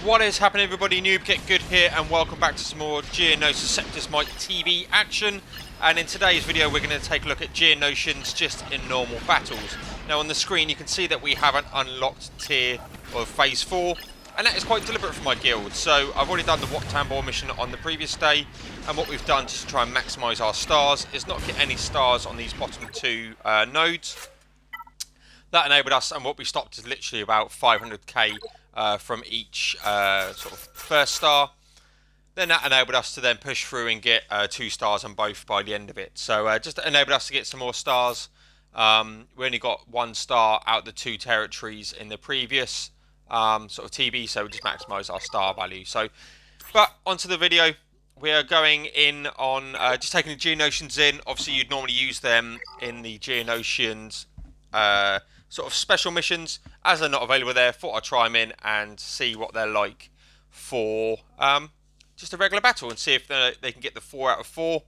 What is happening, everybody? Noob Get Good here, and welcome back to some more Geonosians TV action. And in today's video, we're going to take a look at Geonosians just in normal battles. Now, on the screen, you can see that we have an unlocked tier of Phase 4, and that is quite deliberate for my guild. So, I've already done the Wat Tambor mission on the previous day, and what we've done to try and maximise our stars is not get any stars on these bottom two nodes. That enabled us, and what we stopped is literally about 500k from each sort of first star. Then that enabled us to then push through and get 2 stars on both by the end of it. So just enabled us to get some more stars. We only got 1 star out of the 2 territories in the previous sort of TB, so we just maximised our star value. So, but onto the video. We are going in on just taking the Geonosians in. Obviously, you'd normally use them in the Geonosians sort of special missions. As they're not available there, thought I'd try them in and see what they're like for just a regular battle and see if they can get the 4 out of 4.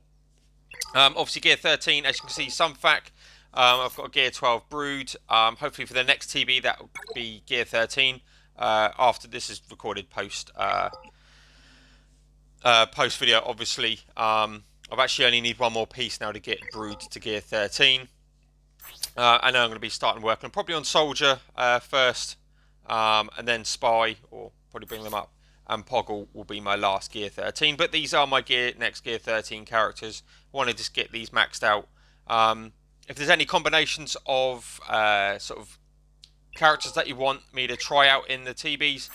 Obviously, gear 13, as you can see, some fac. I've got a gear 12 brood. Hopefully, for the next TB, that will be gear 13. After this is recorded post video, obviously. I've actually only need 1 more piece now to get brood to gear 13. And then I'm going to be starting working probably on soldier first, and then spy, or probably bring them up, and Poggle will be my last gear 13. But these are my next gear 13 characters. I want to just get these maxed out. If there's any combinations of sort of characters that you want me to try out in the TBs,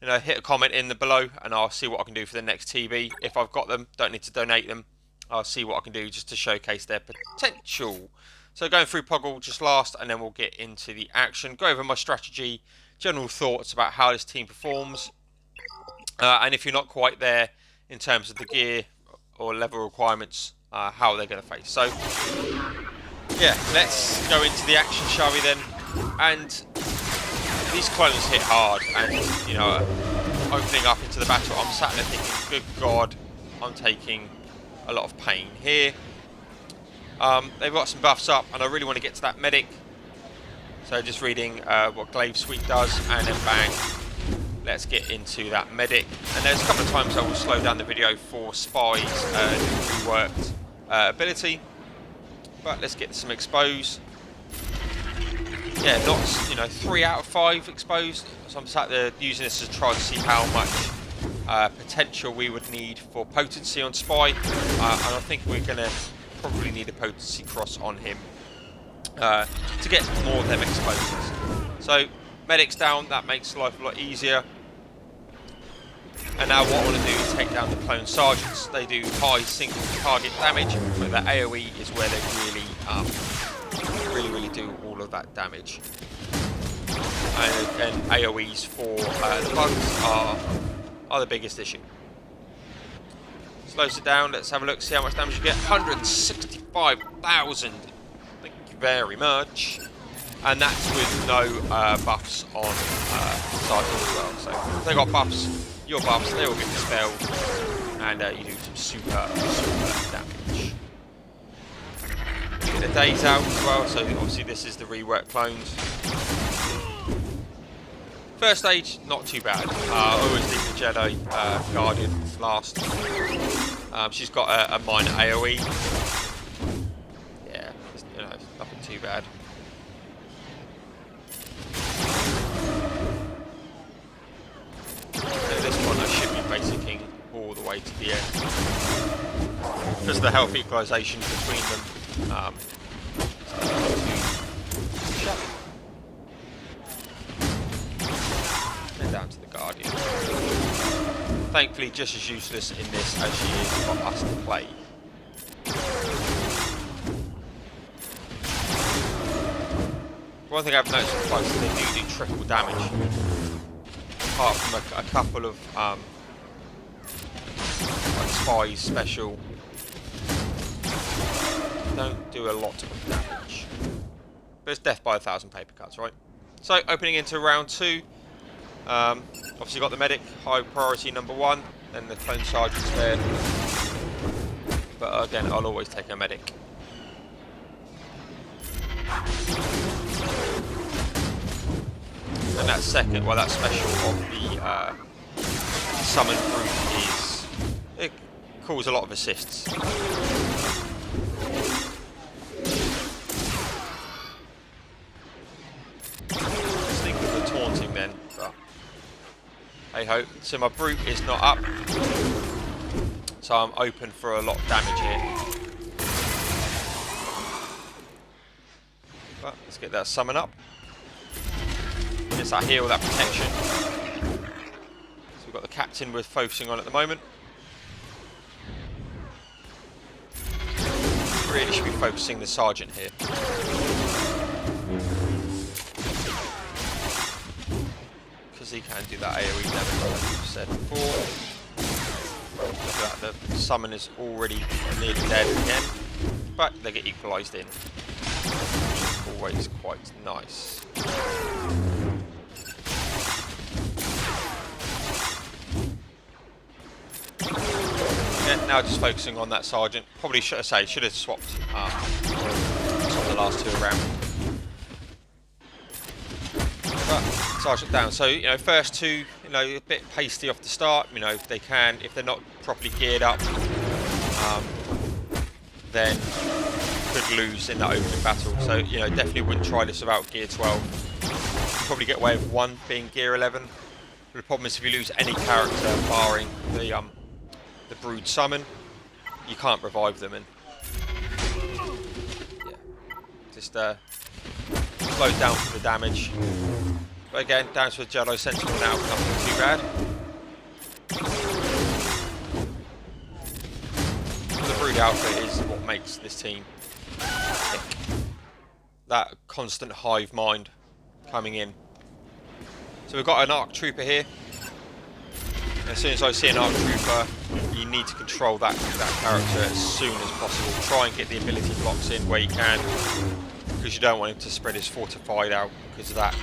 you know, hit a comment in the below, and I'll see what I can do for the next TB. If I've got them, don't need to donate them. I'll see what I can do just to showcase their potential. So going through Poggle just last, and then we'll get into the action. Go over my strategy, general thoughts about how this team performs. And if you're not quite there in terms of the gear or level requirements, how they're going to face. So, yeah, let's go into the action, shall we then? And these clones hit hard, and, you know, opening up into the battle, I'm sat there thinking, good God, I'm taking a lot of pain here. They've got some buffs up, and I really want to get to that medic. So just reading what Glaive Suite does, and then bang, let's get into that medic. And there's a couple of times I will slow down the video for Spy's reworked ability. But let's get some expose. Yeah, not, you know, 3 out of 5 exposed. So I'm sat there using this to try to see how much potential we would need for potency on Spy. And I think we're going to probably need a potency cross on him to get more of them exposures. So medics down, that makes life a lot easier. And now what I want to do is take down the clone sergeants. They do high single target damage, but the AoE is where they really do all of that damage. And AoEs for the bugs are the biggest issue. Slows it down. Let's have a look, see how much damage you get. 165,000. Thank you very much. And that's with no buffs on Sergeant as well. So if they got buffs, your buffs, they will get dispelled, and you do some super damage. Get the days out as well. So obviously this is the reworked clones. First stage, not too bad. I always leave the Jedi Guardian last. She's got a minor AoE. Yeah, you know, nothing too bad. And this one I should be basicing all the way to the end. There's the health equalisation between them. Down to the Guardian. Thankfully, just as useless in this as she is for us to play. One thing I've noticed with bugs is they do triple damage. Apart from a couple of like Spy's special, don't do a lot of damage. But it's death by 1,000 paper cuts, right? So opening into round 2. Obviously got the medic, high priority number 1, then the clone sergeant's there. But again, I'll always take a medic. And that second, well, that special of the summon brute is it causes a lot of assists. Just think of the taunting then, but hey ho. So my brute is not up, so I'm open for a lot of damage here. But let's get that summon up. Gets that heal, that protection. So we've got the captain we're focusing on at the moment. Really should be focusing the sergeant here. Because he can do that AoE damage like we've said before. Look at that, the summon is already nearly dead again. But they get equalised in. Always quite nice. Yeah, now just focusing on that sergeant. Probably should have swapped the last two around. But sergeant down. So first two, a bit hasty off the start. If they're not properly geared up, then could lose in that opening battle. So definitely wouldn't try this without gear 12. Probably get away with one being gear 11. But the problem is if you lose any character barring the brood summon, you can't revive them, and yeah, just slow down for the damage. But again, down to a Jedi Sentinel now, nothing too bad. The brood outfit is what makes this team tick. That constant hive mind coming in. So we've got an ARC Trooper here. As soon as I see an ARC Trooper, you need to control that character as soon as possible. Try and get the ability blocks in where you can, because you don't want him to spread his fortified out, because of that.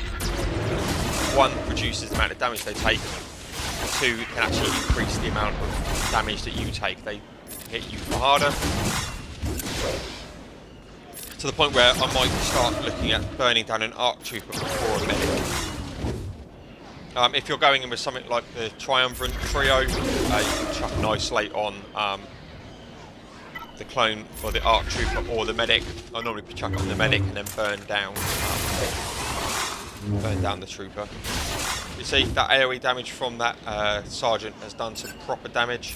One, reduces the amount of damage they take, and two, it can actually increase the amount of damage that you take. They hit you harder, to the point where I might start looking at burning down an ARC Trooper before a medic. If you're going in with something like the Triumvirate Trio, you can chuck an Isolate on the clone or the ARC Trooper or the medic. I normally chuck it on the medic and then burn down the Trooper. You see that AoE damage from that Sergeant has done some proper damage.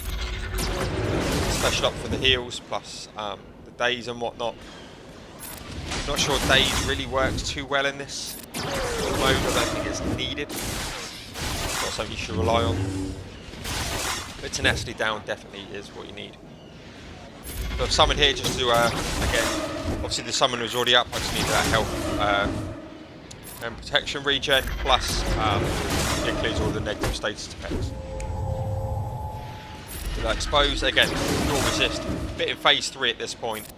Special up for the heals plus the daze and whatnot. Not sure daze really works too well in this mode. I don't think it's needed. Not something you should rely on. But tenacity down definitely is what you need. So I've summoned here just to, again, obviously the summon was already up, I just needed that health and protection regen, plus it includes all the negative status effects. So that expose, again, dual resist, bit in phase 3 at this point,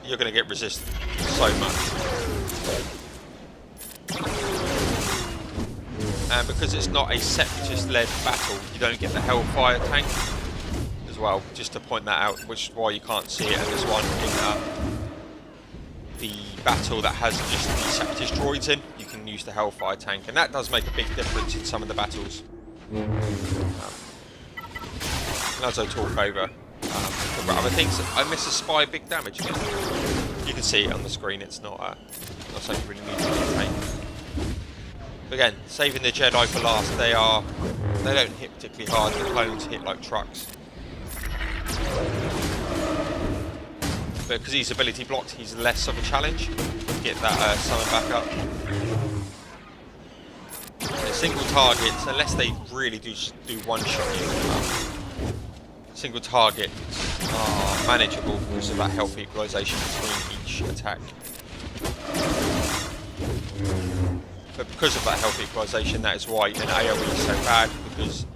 you're going to get resisted so much. And because it's not a separatist-led battle, you don't get the Hellfire tank as well, just to point that out, which is why you can't see it in this one. In the battle that has just the separatist droids in, you can use the Hellfire tank, and that does make a big difference in some of the battles. As I talk over other things, I miss a spy big damage again. You can see it on the screen, it's not something you really need to take. Again, saving the Jedi for last, they don't hit particularly hard, the clones hit like trucks. But because he's ability blocked, he's less of a challenge. Get that summon back up. Single targets, unless they really do one shot you, single targets are manageable because of that health equalisation between each attack. But because of that health equalisation, that is why an AoE is so bad, because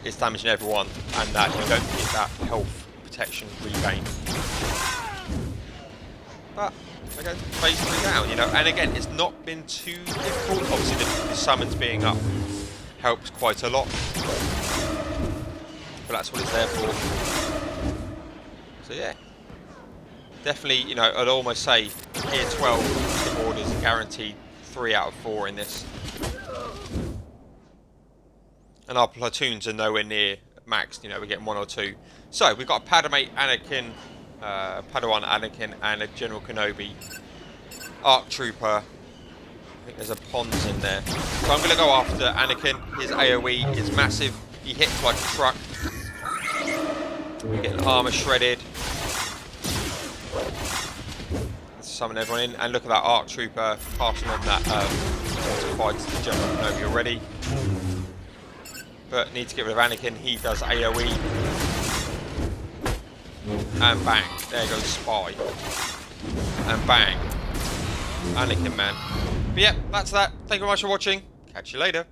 it's damaging everyone and that you don't get that health protection regain. But again, phase 3 down, and again, it's not been too difficult. Obviously, the summons being up helps quite a lot, but that's what it's there for. So yeah, definitely, I'd almost say Gear 12 the board is a guaranteed 3 out of 4 in this. and our platoons are nowhere near maxed. You know, we're getting 1 or 2. So we've got a Padme, Anakin, Padawan Anakin, and a General Kenobi ARC Trooper. I think there's a Pons in there. So I'm going to go after Anakin. His AoE is massive. He hits like a truck. We're getting armor shredded. Let's summon everyone in. And look at that ARC Trooper passing on that fight to the General Kenobi already. But need to get rid of Anakin. He does AoE. And bang. There goes Spy. And bang. Anakin, man. But yeah, that's that. Thank you very much for watching. Catch you later.